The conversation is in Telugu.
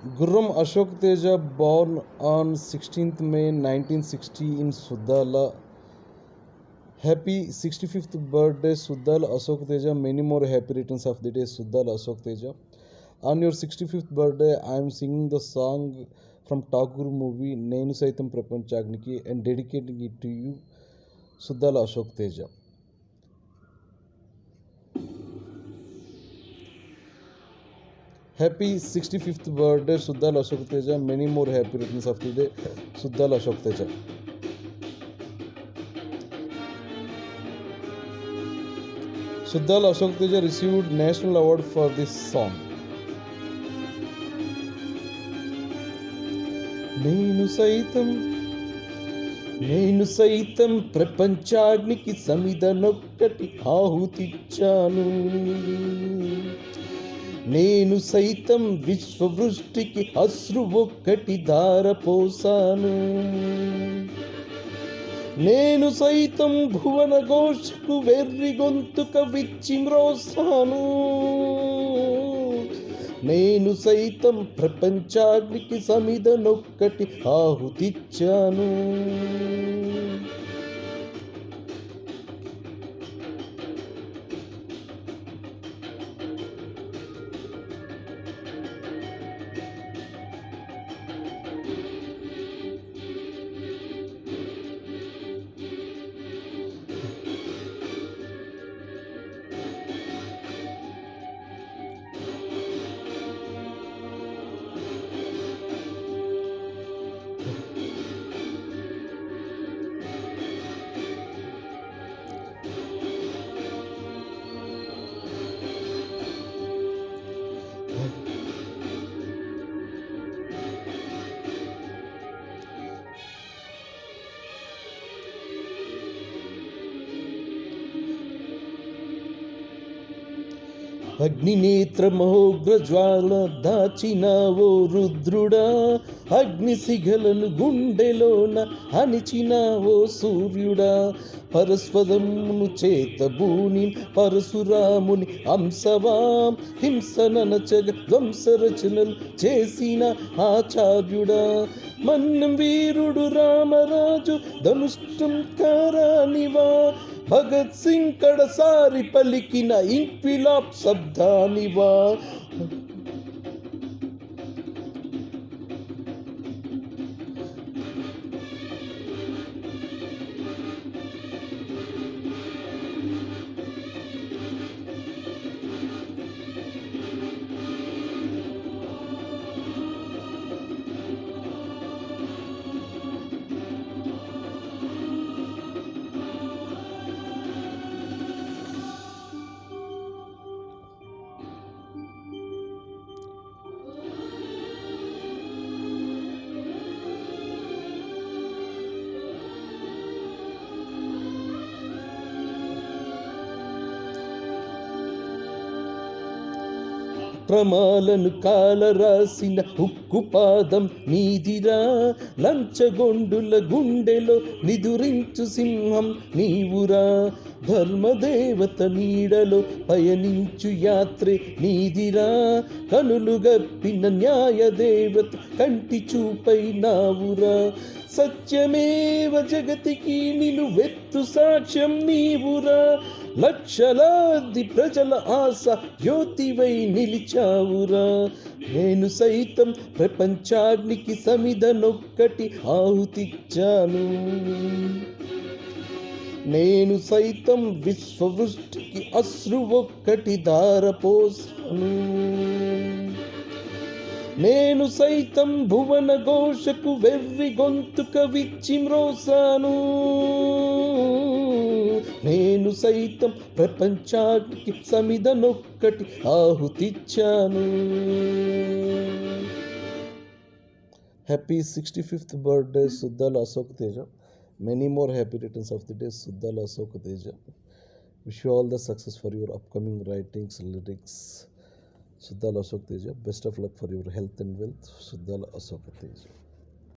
Gurram Ashok Teja, born on 16th May 1960 in Suddala. Happy 65th birthday, Suddal Ashok Teja. Many more happy returns of the day, Suddal Ashok Teja. On your 65th birthday, I am singing the song from Tagore movie, Nenu Saitam Prapanchagniki, and dedicating it to you, Suddal Ashok Teja. Happy 65th birthday, Suddal Ashok Teja. Many more happy returns of the day, Suddal Ashok Teja. Suddal Ashok Teja received National Award for this song. నేను సైతం ప్రపంచాగ్నికి సమిధనొక్కటి ఆహుతిచ్చాను. నేను సైతం విశ్వవృష్టికి అశ్రు ఒక్కటి ధారపోసాను. నేను సైతం భువన ఘోషకు వెర్రి గొంతుక విచ్చి మ్రోసాను. నేను సైతం ప్రపంచాగ్నికి సమిధనొక్కటి ఆహుతిచ్చాను. అగ్నినేత్రమోగ్రజ్వాల దాచినావో రుద్రుడా, అగ్నిశిఖలను గుండెలోన అణిచినావో సూర్యుడా. పరస్పదమును చేతబూని పరశురాముని అంశవాం, హింసననచగ ధ్వంసరచనలు చేసిన ఆచార్యుడా. మన్నం వీరుడు రామరాజు ధనుష్టం కారానివా, భగత్ సింగ్ కడసారి పలికిన ఇంక్విలాబ్ శబ్దానివా. క్రమాలను కాలరాసిన ఉక్కు పాదం నీదిరా, లంచగొండుల గుండెలో నిదురించు సింహం నీవురా. ధర్మదేవత నీడలో పయనించు యాత్రే నీదిరా, కనులు గప్పిన న్యాయదేవత కంటి చూపై నావురా. సత్యమేవ జగతికి నిలువెత్తు సాక్ష్యం నీవురా, లక్షలాది ప్రజల ఆశ జ్యోతివై నిలిచావురా. నేను సైతం ప్రపంచాగ్నికి సమిధనొక్కటి ఆహుతిచ్చాను. నేను సైతం విశ్వవృష్టికి అశ్రు ఒక్కటి ధారపోసాను. నేను సైతం భువన ఘోషకు వెర్రి గొంతుక విచ్చి మ్రోసాను. నేను సైతం ప్రపంచానికి సమిధనొక్కటి ఆహుతిచ్చాను. Happy 65th birthday, Suddal Ashok Teja. Many more happy returns of the day, Suddal Ashok Teja. Wish you all the success for your upcoming writings, lyrics, Suddal Ashok Teja. Best of luck for your health and wealth, Suddal Ashok Teja.